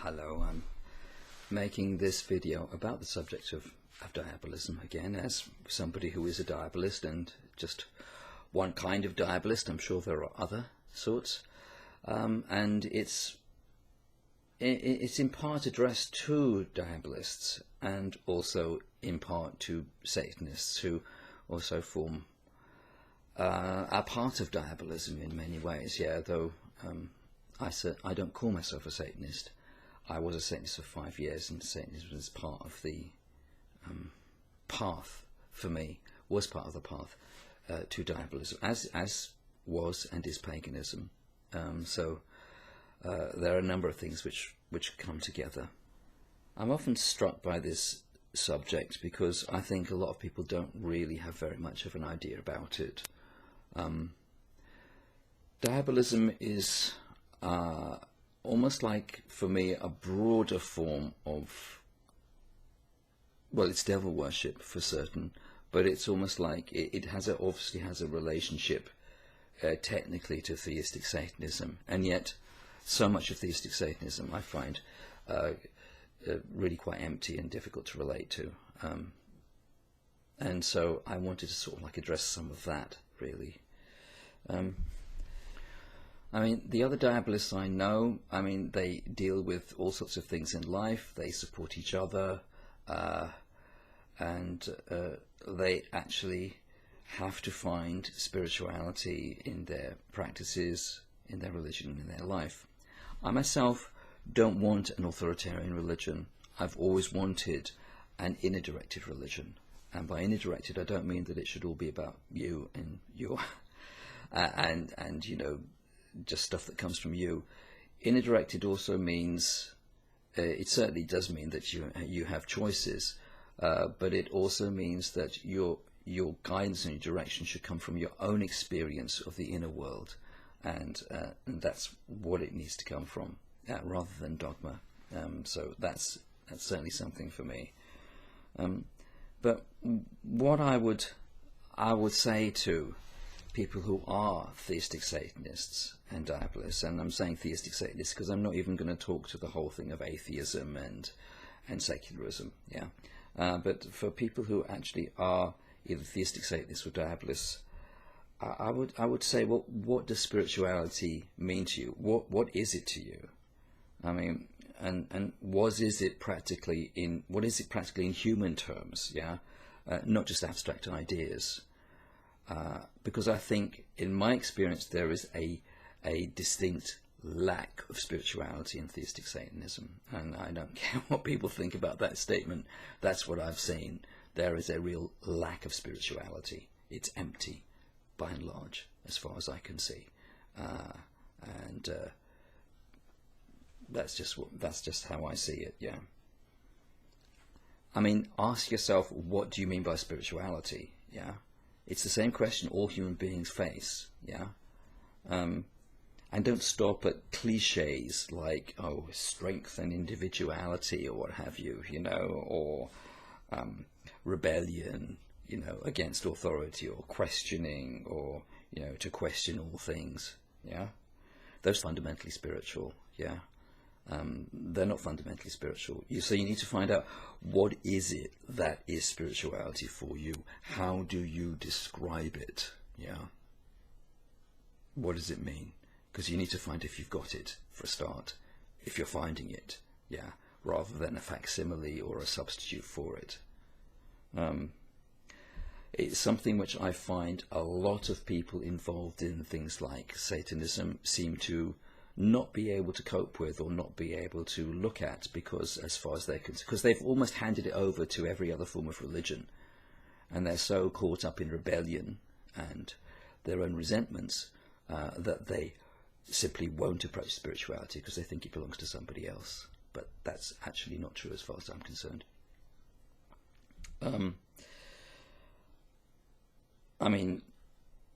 Hello, I'm making this video about the subject of diabolism again, as somebody who is a diabolist, and just one kind of diabolist. I'm sure there are other sorts, and it's in part addressed to diabolists and also in part to Satanists, who also form are part of diabolism in many ways. Yeah, though I don't call myself a Satanist. I was a Satanist for 5 years, and Satanism was part of the path for me. Was part of the path to diabolism, as was and is paganism. So there are a number of things which come together. I'm often struck by this subject because I think a lot of people don't really have very much of an idea about it. Diabolism is almost like, for me, a broader form of, well, it's devil worship for certain, but it's almost like it obviously has a relationship technically to theistic Satanism, and yet so much of theistic Satanism I find really quite empty and difficult to relate to, and so I wanted to sort of like address some of that, really. I mean, the other diabolists I know, I mean, they deal with all sorts of things in life. They support each other, and they actually have to find spirituality in their practices, in their religion, in their life. I myself don't want an authoritarian religion. I've always wanted an inner-directed religion. And by inner-directed, I don't mean that it should all be about you and your, and you know, just stuff that comes from you. Inner-directed also means, it certainly does mean that you have choices, but it also means that your guidance and your direction should come from your own experience of the inner world, and that's what it needs to come from, rather than dogma. So that's certainly something for me. But what I would say to people who are theistic Satanists and diabolists, and I'm saying theistic Satanists because I'm not even going to talk to the whole thing of atheism and secularism, yeah. But for people who actually are either theistic Satanists or diabolists, I would say, well, what does spirituality mean to you? What is it to you? I mean, and what is it practically in human terms? Yeah, not just abstract ideas. Because I think, in my experience, there is a distinct lack of spirituality in theistic Satanism, and I don't care what people think about that statement. That's what I've seen. There is a real lack of spirituality. It's empty, by and large, as far as I can see, and that's just how I see it. Yeah. I mean, ask yourself, what do you mean by spirituality? Yeah. It's the same question all human beings face, yeah? And don't stop at cliches like, oh, strength and individuality or what have you, you know, or rebellion, you know, against authority, or questioning, or, you know, to question all things, yeah? Those are fundamentally spiritual, yeah? They're not fundamentally spiritual. So you need to find out, what is it that is spirituality for you? How do you describe it? Yeah. What does it mean? Because you need to find if you've got it, for a start, if you're finding it, yeah, rather than a facsimile or a substitute for it. It's something which I find a lot of people involved in things like Satanism seem to not be able to cope with, or not be able to look at, because as far as they're concerned, because they've almost handed it over to every other form of religion, and they're so caught up in rebellion and their own resentments that they simply won't approach spirituality because they think it belongs to somebody else. But that's actually not true as far as I'm concerned. I mean,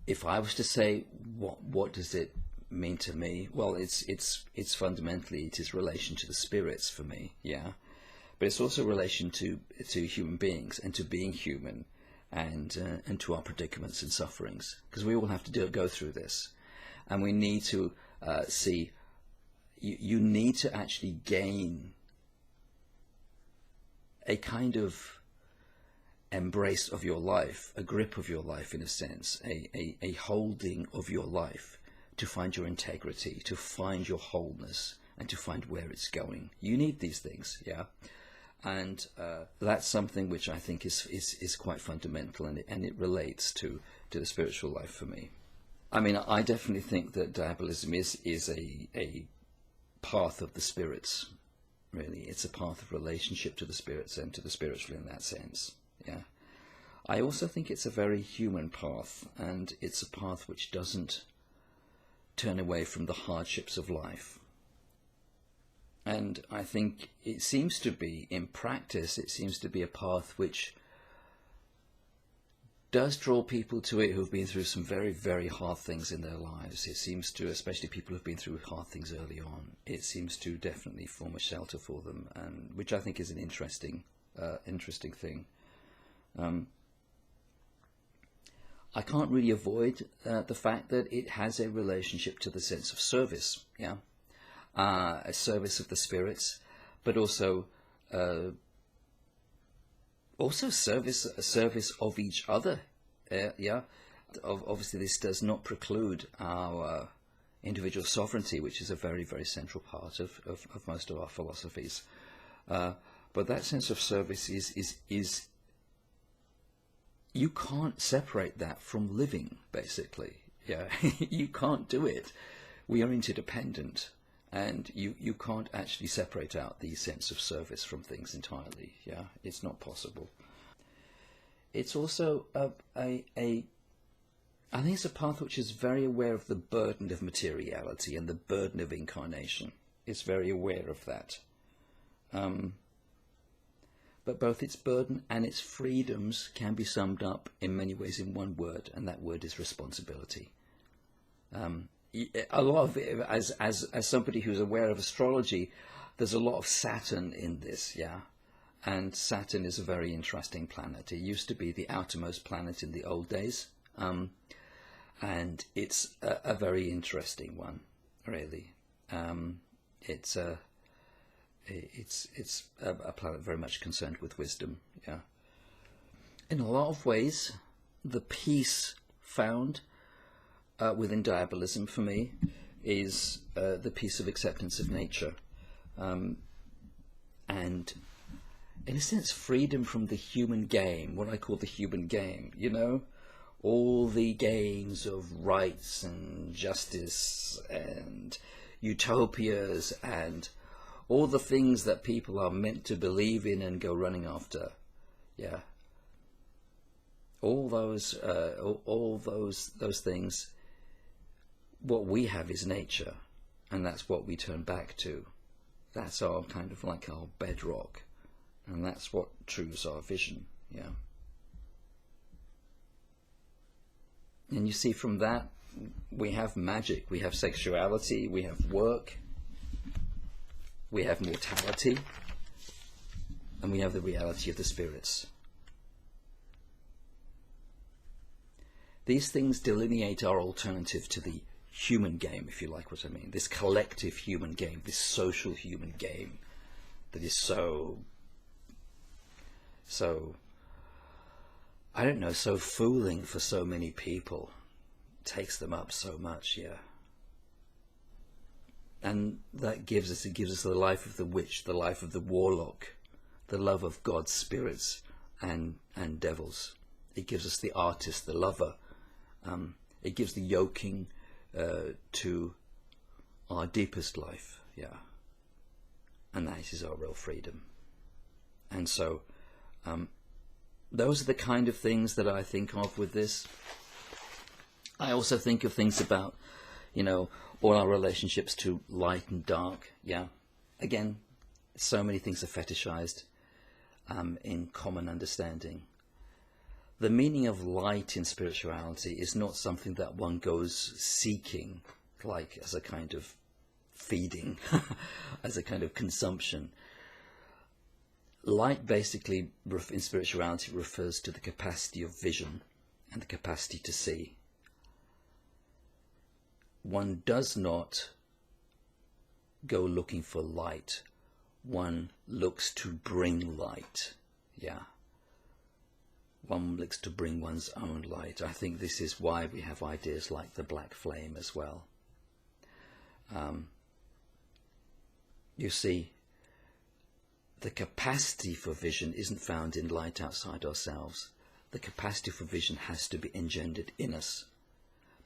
if I was to say what does it mean to me, well, it's fundamentally, it is relation to the spirits for me, yeah, but it's also relation to human beings and to being human, and to our predicaments and sufferings, because we all have to go through this, and we need to see you need to actually gain a kind of embrace of your life, a grip of your life in a sense, a holding of your life to find your integrity, to find your wholeness, and to find where it's going. You need these things, yeah? And that's something which I think is quite fundamental, and it relates to the spiritual life for me. I mean, I definitely think that Diabolism is a path of the spirits, really. It's a path of relationship to the spirits and to the spiritual in that sense, yeah. I also think it's a very human path, and it's a path which doesn't turn away from the hardships of life. And I think it seems to be, in practice, it seems to be a path which does draw people to it who've been through some very, very hard things in their lives. It seems to, especially people who've been through hard things early on, it seems to definitely form a shelter for them, and which I think is an interesting thing. I can't really avoid the fact that it has a relationship to the sense of service, yeah, a service of the spirits, but also service of each other, yeah. Obviously, this does not preclude our individual sovereignty, which is a very, very central part of most of our philosophies. But that sense of service is you can't separate that from living, basically. Yeah, you can't do it. We are interdependent, and you can't actually separate out the sense of service from things entirely. Yeah, it's not possible. It's also I think it's a path which is very aware of the burden of materiality and the burden of incarnation. It's very aware of that. But both its burden and its freedoms can be summed up in many ways in one word, and that word is responsibility. A lot of it, as somebody who's aware of astrology, there's a lot of Saturn in this, yeah. And Saturn is a very interesting planet. It used to be the outermost planet in the old days, and it's a very interesting one, really. It's a planet very much concerned with wisdom, yeah. In a lot of ways, the peace found within Diabolism for me is the peace of acceptance of nature, and in a sense freedom from the human game, what I call the human game, you know, all the games of rights and justice and utopias and all the things that people are meant to believe in and go running after, yeah. All those things. What we have is nature, and that's what we turn back to. That's our kind of like our bedrock, and that's what trues our vision, yeah. And you see, from that we have magic, we have sexuality, we have work, we have mortality, and we have the reality of the spirits. These things delineate our alternative to the human game, if you like what I mean, this collective human game, this social human game that is so I don't know, so fooling for so many people, takes them up so much, yeah. And that gives us the life of the witch, the life of the warlock, the love of God's spirits and devils. It gives us the artist, the lover. It gives the yoking to our deepest life, yeah. And that is our real freedom. And so those are the kind of things that I think of with this. I also think of things about, you know, all our relationships to light and dark, yeah. Again, so many things are fetishized in common understanding. The meaning of light in spirituality is not something that one goes seeking, like as a kind of feeding, as a kind of consumption. Light basically in spirituality refers to the capacity of vision and the capacity to see. One does not go looking for light. One looks to bring light. Yeah. One looks to bring one's own light. I think this is why we have ideas like the black flame as well. You see, the capacity for vision isn't found in light outside ourselves. The capacity for vision has to be engendered in us.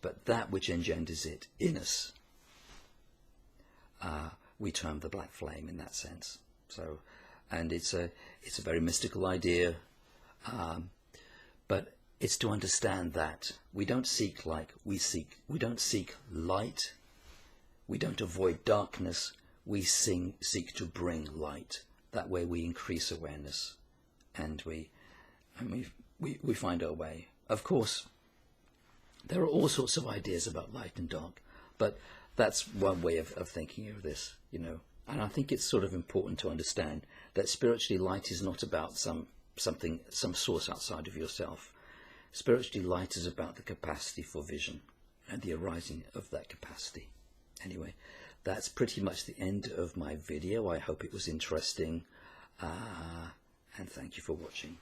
But that which engenders it in us, we term the black flame in that sense. So, and it's a very mystical idea, but it's to understand that we don't seek light. We don't seek light. We don't avoid darkness. We seek to bring light. That way we increase awareness, and we find our way. Of course, there are all sorts of ideas about light and dark, but that's one way of thinking of this, you know. And I think it's sort of important to understand that spiritually light is not about some source outside of yourself. Spiritually light is about the capacity for vision and the arising of that capacity. Anyway, that's pretty much the end of my video. I hope it was interesting, and thank you for watching.